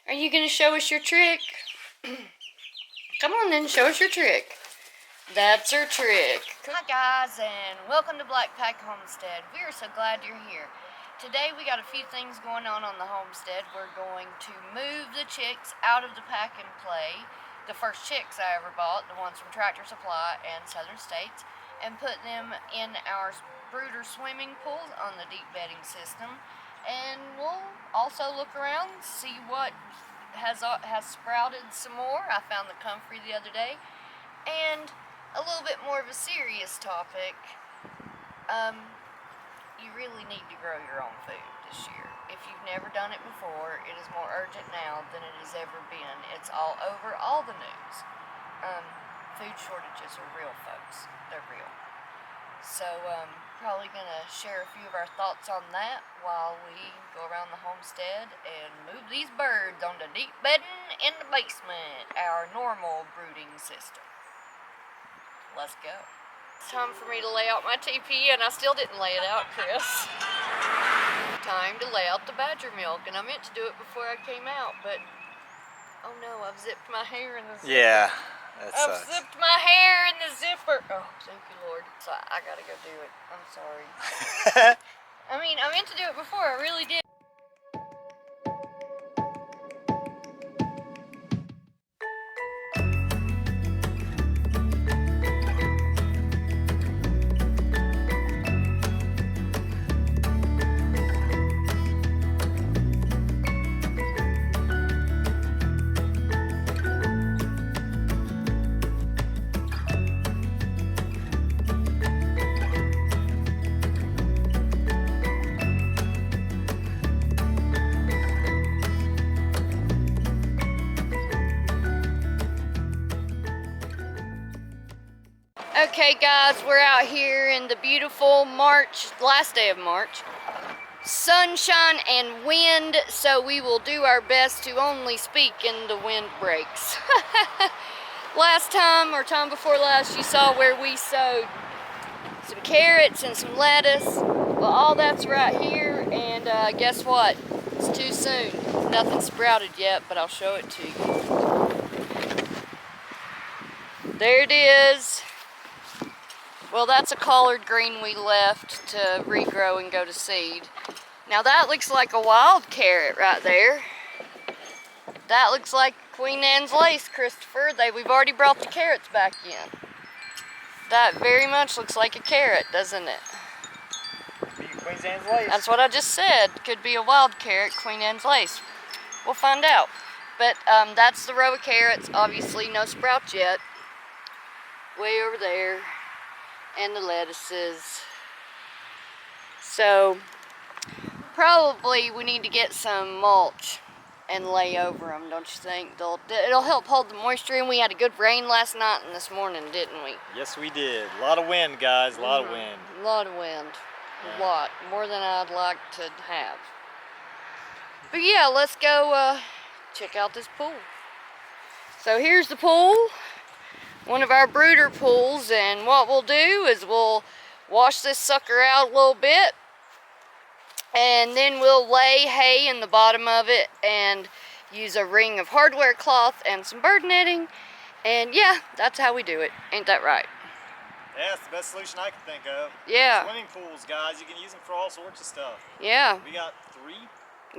Are you going to show us your trick? Come on then, show us your trick. That's her trick. Hi guys, and welcome to Blackpack Homestead. We are so glad you're here. Today we got a few things going on the homestead. We're going to move the chicks out of the pack and play, the first chicks I ever bought, the ones from Tractor Supply and Southern States, and put them in our brooder swimming pool on the deep bedding system. And we'll also look around, see what has sprouted some more. I found the comfrey the other day. And a little bit more of a serious topic. You really need to grow your own food this year. If you've never done it before, it is more urgent now than it has ever been. It's all over all the news. Food shortages are real, folks. They're real. So, probably gonna share a few of our thoughts on that while we go around the homestead and move these birds on the deep bedding in the basement, our normal brooding system. Let's go. It's time for me to lay out my TP, and I still didn't lay it out, Chris. Time to lay out the badger milk, and I meant to do it before I came out, but oh no, I've zipped my hair in the zipper. Yeah, that I've sucks. zipped my hair in the zipper. Oh, thank you, Lord. So I gotta go do it. I'm sorry. I mean, I meant to do it before. I really did. Okay guys, we're out here in the beautiful March, last day of March. Sunshine and wind, so we will do our best to only speak in the wind breaks. Last time, or time before last, you saw where we sowed some carrots and some lettuce. Well, all that's right here, and guess what? It's too soon. Nothing sprouted yet, but I'll show it to you. There it is. Well, that's a collard green we left to regrow and go to seed. Now that looks like a wild carrot right there. That looks like Queen Anne's lace, Christopher. We've already brought the carrots back in. That very much looks like a carrot, doesn't it? Be Queen Anne's lace. That's what I just said. Could be a wild carrot, Queen Anne's lace. We'll find out. But that's the row of carrots. Obviously no sprouts yet. Way over there. And the lettuces. So probably we need to get some mulch and lay over them, don't you think? It'll help hold the moisture in. We had a good rain last night and this morning, didn't we? Yes, we did. A lot of wind, guys. A lot of wind. A lot of wind. Yeah. A lot. More than I'd like to have. But yeah, let's go check out this pool. So here's the pool. One of our brooder pools, and what we'll do is we'll wash this sucker out a little bit, and then we'll lay hay in the bottom of it and use a ring of hardware cloth and some bird netting, and yeah, that's how we do it. Ain't that right? Yeah, it's the best solution I can think of. Yeah. Swimming pools, guys. You can use them for all sorts of stuff. Yeah. We got three?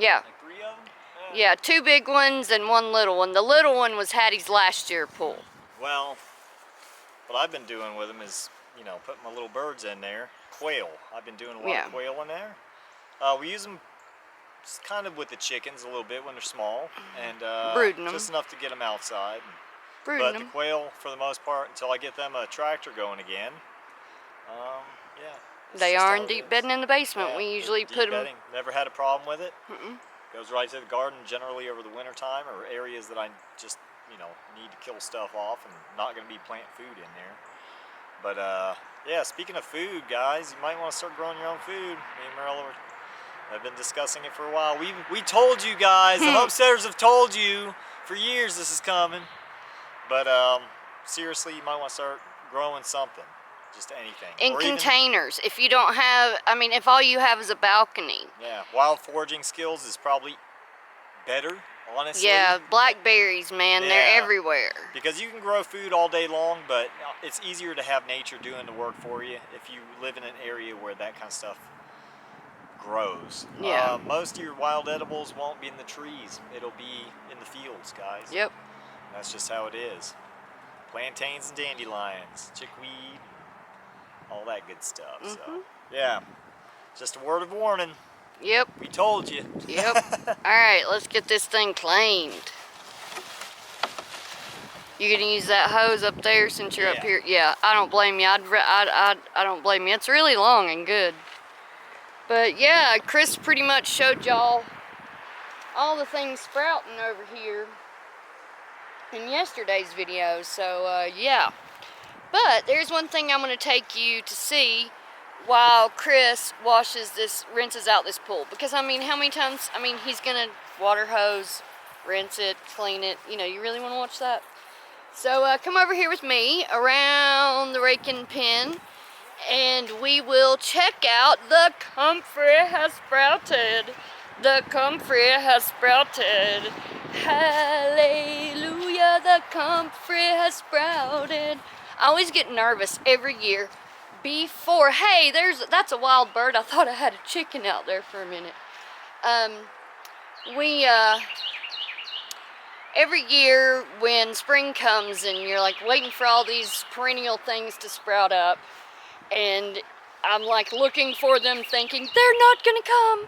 Yeah. Like 3 of them? Yeah, 2 big ones and 1 little one. The little one was Hattie's last year pool. Well, what I've been doing with them is, you know, putting my little birds in there. Quail. I've been doing a lot of quail in there. We use them just kind of with the chickens a little bit when they're small, and brooding them. just enough to get them outside. Brooding But them. the quail, for the most part, until I get them a tractor going again, yeah. it's They just are how in it deep is. bedding in the basement. Yeah, We usually deep put them. bedding. Never had a problem with it. Mm-mm. Goes right to the garden generally over the winter time, or areas that I just, you know, need to kill stuff off and not going to be planting food in there. But yeah, speaking of food, guys, you might want to start growing your own food. Me and Merle have been discussing it for a while. We told you guys, the homesteaders have told you for years this is coming. But seriously, you might want to start growing something, just anything. In Or even- containers. If you don't have, I mean, if all you have is a balcony. yeah, wild foraging skills is probably better honestly. Yeah, blackberries, man, they're Yeah. everywhere. Because you can grow food all day long, but it's easier to have nature doing the work for you if you live in an area where that kind of stuff grows. Yeah. Most of your wild edibles won't be in the trees. It'll be in the fields, guys. Yep. That's just how it is. Plantains and dandelions, chickweed, all that good stuff. So, yeah, just a word of warning. Yep. We told you. Yep. Alright, let's get this thing cleaned. You gonna use that hose up there since you're up here? Yeah, I don't blame you. I don't blame you. It's really long and good. But yeah, Chris pretty much showed y'all all the things sprouting over here in yesterday's video. So yeah. But there's one thing I'm gonna take you to see while Chris rinses out this pool. Because I mean, how many times? I mean, he's gonna water hose, rinse it, clean it. You know, you really want to watch that? So come over here with me around the raking pen, and we will check out the comfrey has sprouted. The comfrey has sprouted. Hallelujah, the comfrey has sprouted. I always get nervous every year before. Hey, that's a wild bird. I thought I had a chicken out there for a minute. Every year when spring comes and you're like waiting for all these perennial things to sprout up, and I'm like looking for them thinking, they're not gonna come,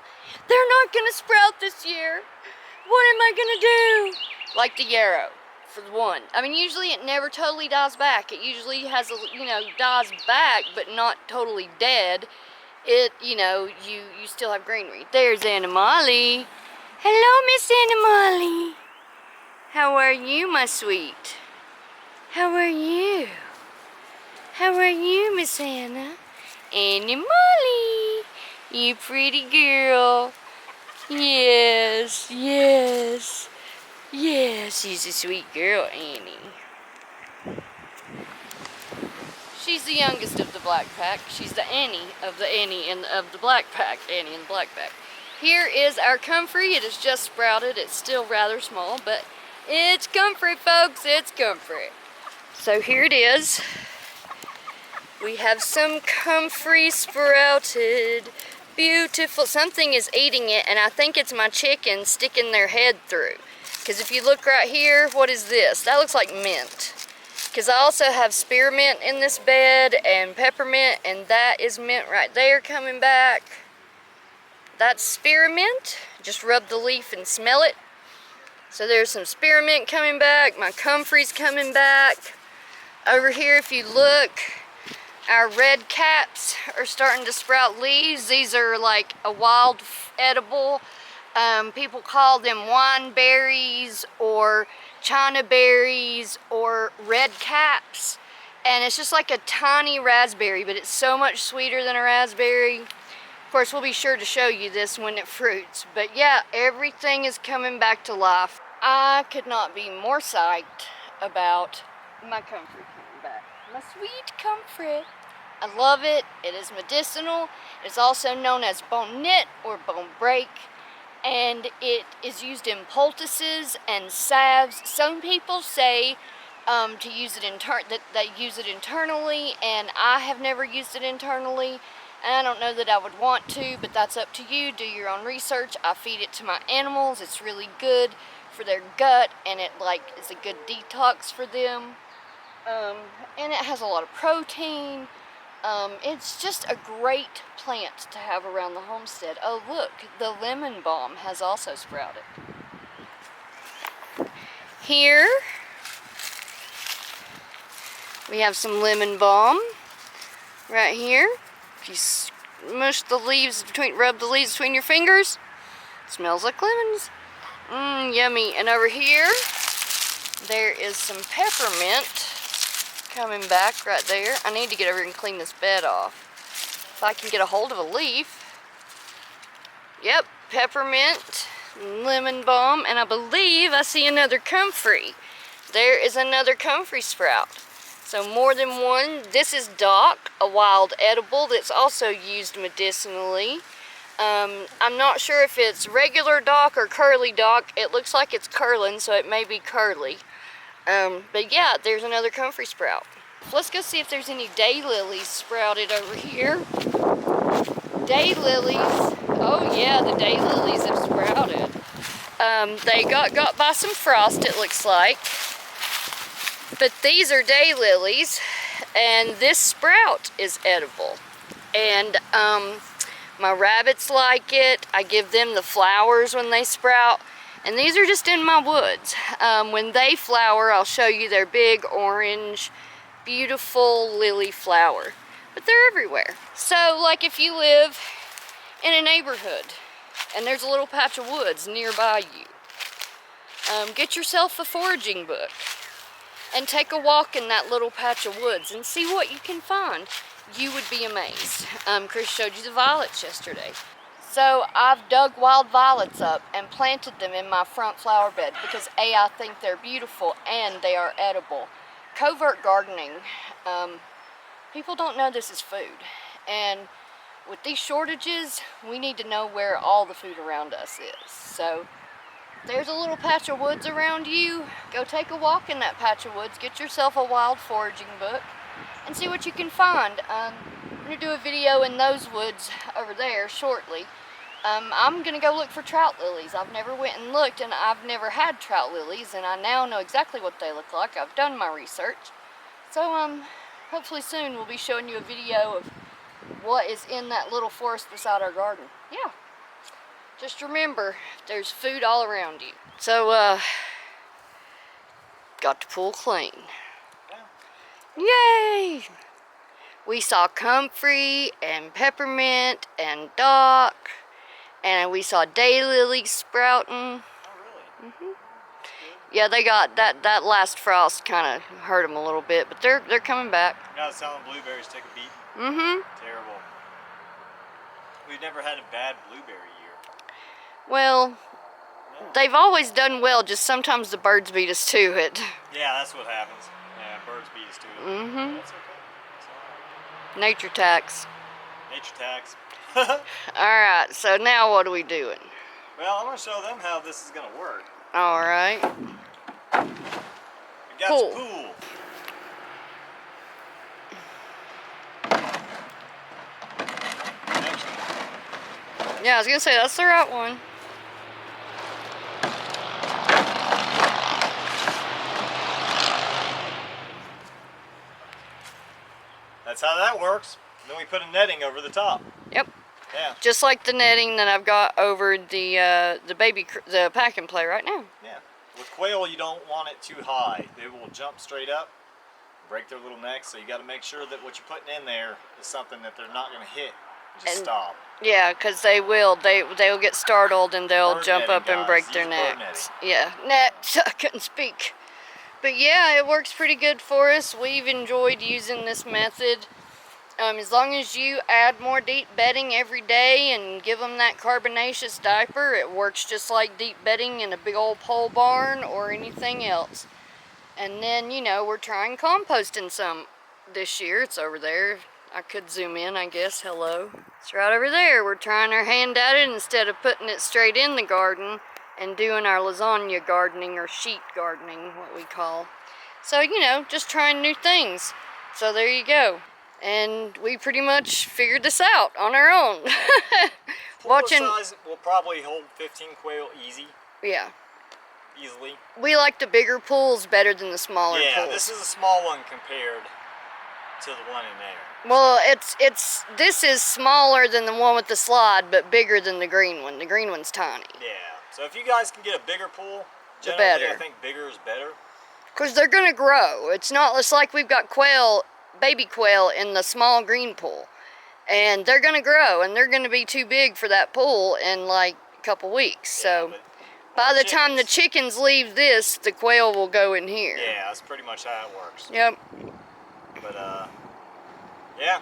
they're not gonna sprout this year, what am I gonna do? Like the yarrow, for one. I mean, usually it never totally dies back. It usually has dies back, but not totally dead. It, you still have greenery. There's Anna Molly. Hello, Miss Anna Molly. How are you, my sweet? How are you? How are you, Miss Anna? Anna Molly, you pretty girl. Yes, yes, yes, she's a sweet girl, Annie. She's the youngest of the black pack. She's the Annie of the black pack. Annie and the black pack. Here is our comfrey. It has just sprouted. It's still rather small, but it's comfrey, folks. It's comfrey. So here it is. We have some comfrey sprouted. Beautiful. Something is eating it, and I think it's my chicken sticking their head through. Because if you look right here, what is this? That looks like mint. Because I also have spearmint in this bed and peppermint, and that is mint right there coming back. That's spearmint. Just rub the leaf and smell it. So there's some spearmint coming back. My comfrey's coming back. Over here, if you look, our red caps are starting to sprout leaves. These are like a wild edible. People call them wine berries or China berries or red caps. And it's just like a tiny raspberry, but it's so much sweeter than a raspberry. Of course, we'll be sure to show you this when it fruits. But yeah, everything is coming back to life. I could not be more psyched about my comfrey coming back. My sweet comfrey. I love it. It is medicinal. It's also known as bone knit or bone break. And it is used in poultices and salves. Some people say to use it that use it internally, and I have never used it internally. And I don't know that I would want to, but that's up to you. Do your own research. I feed it to my animals. It's really good for their gut, and it is a good detox for them. And it has a lot of protein. It's just a great plant to have around the homestead. Oh look, the lemon balm has also sprouted. Here we have some lemon balm right here. If you rub the leaves between your fingers, it smells like lemons. Yummy. And over here, there is some peppermint coming back right there. I need to get over here and clean this bed off. If I can get a hold of a leaf. Yep, peppermint, lemon balm, and I believe I see another comfrey. There is another comfrey sprout. So more than one. This is dock, a wild edible that's also used medicinally. I'm not sure if it's regular dock or curly dock. It looks like it's curling, so it may be curly. But yeah, there's another comfrey sprout. Let's go see if there's any daylilies sprouted over here. Daylilies. Oh yeah, the daylilies have sprouted. They got by some frost, it looks like. But these are daylilies, and this sprout is edible. And my rabbits like it. I give them the flowers when they sprout. And these are just in my woods. When they flower, I'll show you their big orange, beautiful lily flower. But they're everywhere. So, like if you live in a neighborhood and there's a little patch of woods nearby you, get yourself a foraging book and take a walk in that little patch of woods and see what you can find. You would be amazed. Chris showed you the violets yesterday. So I've dug wild violets up and planted them in my front flower bed because A, I think they're beautiful and they are edible. Covert gardening, people don't know this is food. And with these shortages, we need to know where all the food around us is. So there's a little patch of woods around you. Go take a walk in that patch of woods. Get yourself a wild foraging book and see what you can find. I'm going to do a video in those woods over there shortly. I'm going to go look for trout lilies. I've never went and looked, and I've never had trout lilies, and I now know exactly what they look like. I've done my research. So hopefully soon we'll be showing you a video of what is in that little forest beside our garden. Yeah. Just remember, there's food all around you. So, got the pool clean. Yay! We saw comfrey and peppermint and dock, and we saw daylilies sprouting. Oh, really? Mm-hmm. Yeah, they got that last frost kind of hurt them a little bit, but they're coming back. You guys selling blueberries take a beat? Mm-hmm. Terrible. We've never had a bad blueberry year. Well, No. they've always done well, just sometimes the birds beat us to it. Yeah, that's what happens. Yeah, birds beat us to it. Mm-hmm. That's okay. It's all right. Nature tax. Nature tax. Alright, so now what are we doing? Well, I'm going to show them how this is going to work. Alright. We got Pool. the pool. Yeah, I was going to say, that's the right one. That's how that works. Then we put a netting over the top. Yep. Yeah. Just like the netting that I've got over the pack and play right now. Yeah. With quail, you don't want it too high. They will jump straight up, break their little necks, so you got to make sure that what you're putting in there is something that they're not going to hit. Just stop. Yeah, because they will. They'll get startled and they'll Bird jump netting, up and guys. break Use their bird necks. netting. Yeah, nets. I couldn't speak. But yeah, it works pretty good for us. We've enjoyed using this method. As long as you add more deep bedding every day and give them that carbonaceous diaper, it works just like deep bedding in a big old pole barn or anything else. And then, you know, we're trying composting some this year. It's over there. I could zoom in, I guess. Hello. It's right over there. We're trying our hand at it instead of putting it straight in the garden and doing our lasagna gardening or sheet gardening, what we call. So, you know, just trying new things. So there you go. And we pretty much figured this out on our own. Pool size will probably hold 15 quail easy. Yeah. Easily. We like the bigger pools better than the smaller pools. Yeah, this is a small one compared to the one in there. Well, this is smaller than the one with the slide, but bigger than the green one. The green one's tiny. Yeah. So if you guys can get a bigger pool, The generally better. I think bigger is better. Because they're going to grow. It's like we've got quail, baby quail in the small green pool. And they're going to grow, and they're going to be too big for that pool in like a couple weeks. Yeah, So by the time the chickens leave this, the quail will go in here. Yeah, that's pretty much how it works. Yep. But yeah,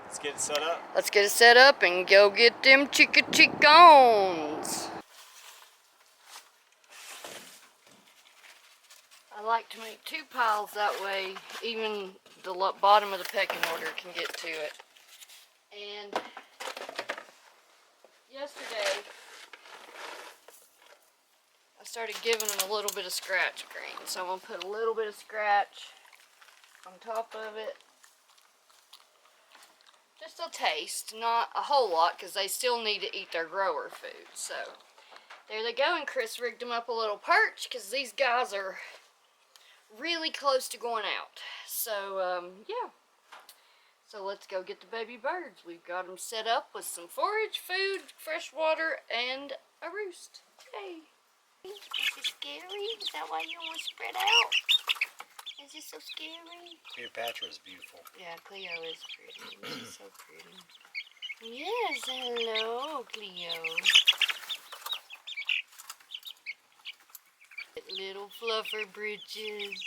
let's get it set up. Let's get it set up and go get them chickens. I like to make two piles, that way even the bottom of the pecking order can get to it. And yesterday I started giving them a little bit of scratch green. So I'm going to put a little bit of scratch on top of it. Just a taste, not a whole lot, because they still need to eat their grower food. So there they go, and Chris rigged them up a little perch because these guys are really close to going out. So yeah, so let's go get the baby birds. We've got them set up with some forage, food, fresh water, and a roost. Yay! Is it scary? Is that why you don't want to spread out? Is it so scary? Cleopatra is beautiful. Yeah, Cleo is pretty. She's so pretty. Yes, hello, Cleo. Little fluffer britches.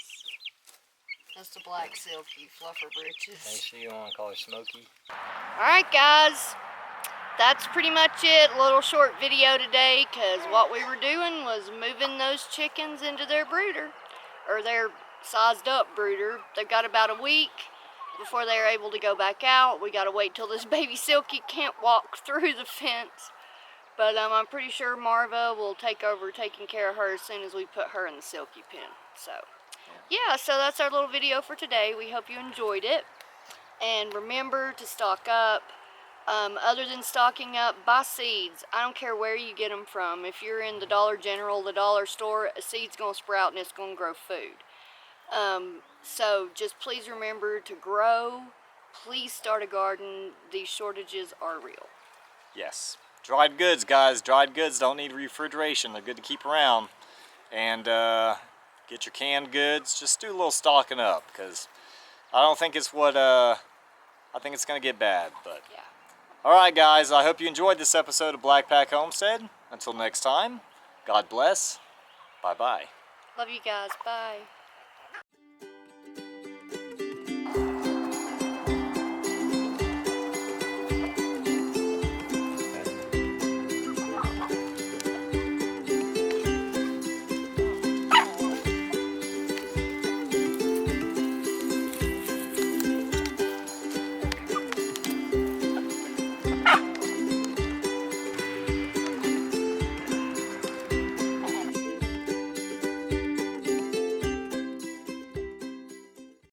That's the black silky fluffer britches. Make sure you don't want to call her Smokey. Alright guys, that's pretty much it. A little short video today, because what we were doing was moving those chickens into their brooder, or their sized up brooder. They've got about a week before they're able to go back out. We got to wait till this baby Silky can't walk through the fence. But I'm pretty sure Marva will take over taking care of her as soon as we put her in the Silky pen. So yeah, so that's our little video for today. We hope you enjoyed it. And remember to stock up. Other than stocking up, buy seeds. I don't care where you get them from. If you're in the Dollar General, the dollar store, a seed's going to sprout and it's going to grow food. So just please remember to grow. Please start a garden. These shortages are real. Yes. Dried goods, guys. Dried goods don't need refrigeration. They're good to keep around. And get your canned goods. Just do a little stocking up, because I don't think it's what, I think it's going to get bad. But yeah. Alright guys, I hope you enjoyed this episode of Blackpack Homestead. Until next time, God bless. Bye-bye. Love you guys. Bye.